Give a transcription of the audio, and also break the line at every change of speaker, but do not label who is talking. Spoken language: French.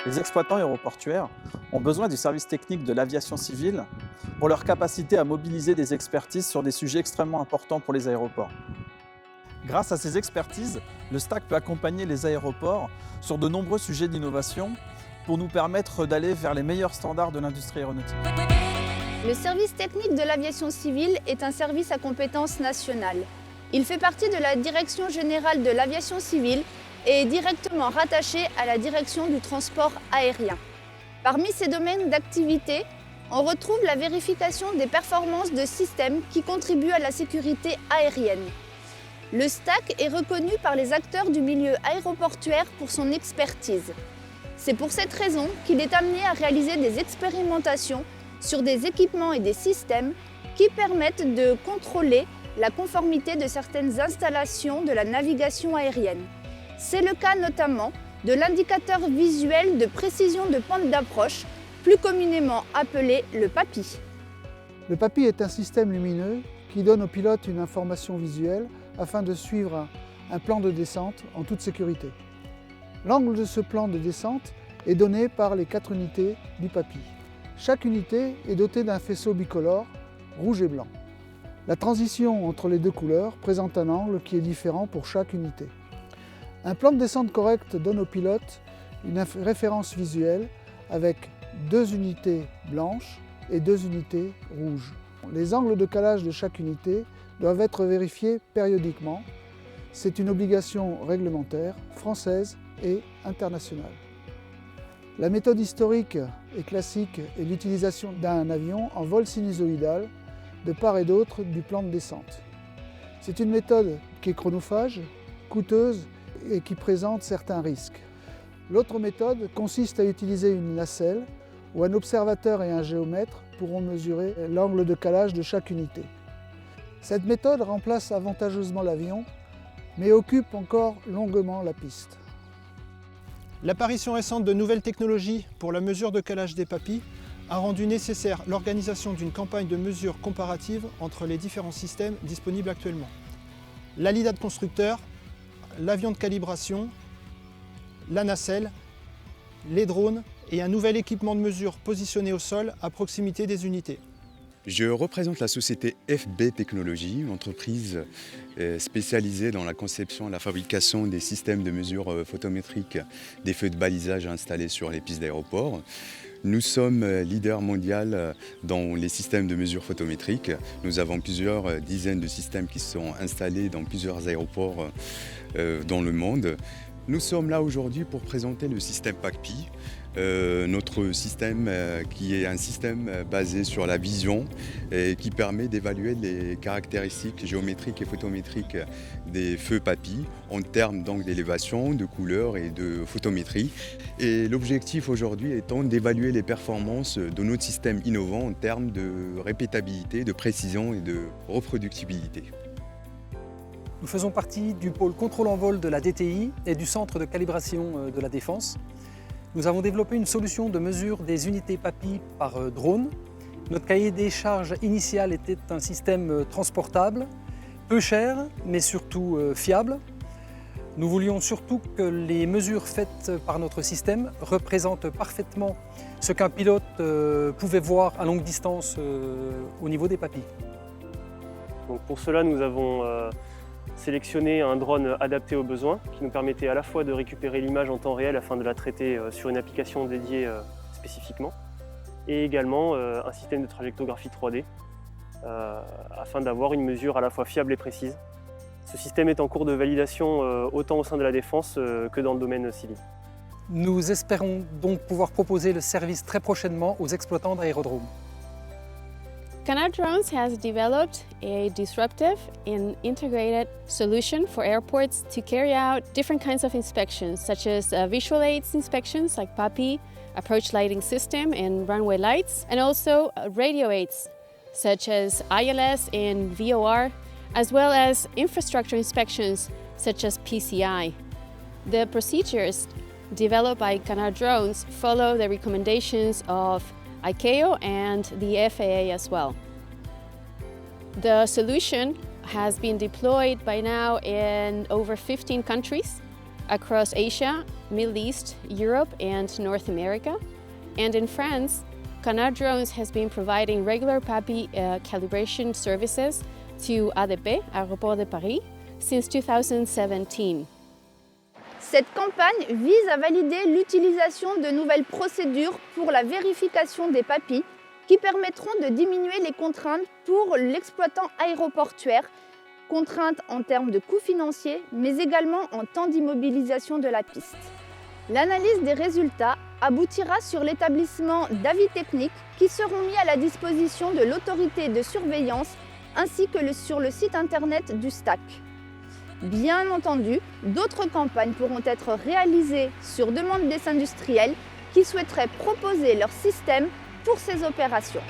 Les exploitants aéroportuaires ont besoin du service technique de l'aviation civile pour leur capacité à mobiliser des expertises sur des sujets extrêmement importants pour les aéroports. Grâce à ces expertises, le STAC peut accompagner les aéroports sur de nombreux sujets d'innovation pour nous permettre d'aller vers les meilleurs standards de l'industrie aéronautique.
Le service technique de l'aviation civile est un service à compétence nationale. Il fait partie de la Direction générale de l'aviation civile et est directement rattaché à la direction du transport aérien. Parmi ces domaines d'activité, on retrouve la vérification des performances de systèmes qui contribuent à la sécurité aérienne. Le STAC est reconnu par les acteurs du milieu aéroportuaire pour son expertise. C'est pour cette raison qu'il est amené à réaliser des expérimentations sur des équipements et des systèmes qui permettent de contrôler la conformité de certaines installations de la navigation aérienne. C'est le cas notamment de l'indicateur visuel de précision de pente d'approche, plus communément appelé le PAPI.
Le PAPI est un système lumineux qui donne au pilote une information visuelle afin de suivre un plan de descente en toute sécurité. L'angle de ce plan de descente est donné par les 4 unités du PAPI. Chaque unité est dotée d'un faisceau bicolore, rouge et blanc. La transition entre les deux couleurs présente un angle qui est différent pour chaque unité. Un plan de descente correct donne au pilote une référence visuelle avec 2 unités blanches et 2 unités rouges. Les angles de calage de chaque unité doivent être vérifiés périodiquement. C'est une obligation réglementaire française et internationale. La méthode historique et classique est l'utilisation d'un avion en vol sinusoïdal de part et d'autre du plan de descente. C'est une méthode qui est chronophage, coûteuse et qui présente certains risques. L'autre méthode consiste à utiliser une nacelle où un observateur et un géomètre pourront mesurer l'angle de calage de chaque unité. Cette méthode remplace avantageusement l'avion, mais occupe encore longuement la piste.
L'apparition récente de nouvelles technologies pour la mesure de calage des PAPI a rendu nécessaire l'organisation d'une campagne de mesure comparative entre les différents systèmes disponibles actuellement. L'ALIDA de constructeur, l'avion de calibration, la nacelle, les drones et un nouvel équipement de mesure positionné au sol à proximité des unités.
Je représente la société FB Technologies, une entreprise spécialisée dans la conception et la fabrication des systèmes de mesure photométriques des feux de balisage installés sur les pistes d'aéroport. Nous sommes leader mondial dans les systèmes de mesure photométriques. Nous avons plusieurs dizaines de systèmes qui sont installés dans plusieurs aéroports dans le monde. Nous sommes là aujourd'hui pour présenter le système PAPI, notre système qui est un système basé sur la vision et qui permet d'évaluer les caractéristiques géométriques et photométriques des feux PAPI en termes donc d'élévation, de couleur et de photométrie. Et l'objectif aujourd'hui étant d'évaluer les performances de notre système innovant en termes de répétabilité, de précision et de reproductibilité.
Nous faisons partie du pôle contrôle en vol de la DTI et du centre de calibration de la Défense. Nous avons développé une solution de mesure des unités PAPI par drone. Notre cahier des charges initial était un système transportable, peu cher, mais surtout fiable. Nous voulions surtout que les mesures faites par notre système représentent parfaitement ce qu'un pilote pouvait voir à longue distance au niveau des PAPI.
Donc pour cela, nous avons sélectionné un drone adapté aux besoins qui nous permettait à la fois de récupérer l'image en temps réel afin de la traiter sur une application dédiée spécifiquement et également un système de trajectographie 3D afin d'avoir une mesure à la fois fiable et précise. Ce système est en cours de validation autant au sein de la défense que dans le domaine civil.
Nous espérons donc pouvoir proposer le service très prochainement aux exploitants d'aérodromes.
Canardrones has developed a disruptive and integrated solution for airports to carry out different kinds of inspections, such as visual aids inspections like PAPI, approach lighting system and runway lights, and also radio aids, such as ILS and VOR, as well as infrastructure inspections, such as PCI. The procedures developed by Canardrones follow the recommendations of ICAO and the FAA as well. The solution has been deployed by now in over 15 countries across Asia, Middle East, Europe, and North America. And in France, Canard Drones has been providing regular PAPI calibration services to ADP, Aéroport de Paris, since 2017.
Cette campagne vise à valider l'utilisation de nouvelles procédures pour la vérification des PAPI qui permettront de diminuer les contraintes pour l'exploitant aéroportuaire, contraintes en termes de coûts financiers, mais également en temps d'immobilisation de la piste. L'analyse des résultats aboutira sur l'établissement d'avis techniques qui seront mis à la disposition de l'autorité de surveillance ainsi que sur le site internet du STAC. Bien entendu, d'autres campagnes pourront être réalisées sur demande des industriels qui souhaiteraient proposer leur système pour ces opérations.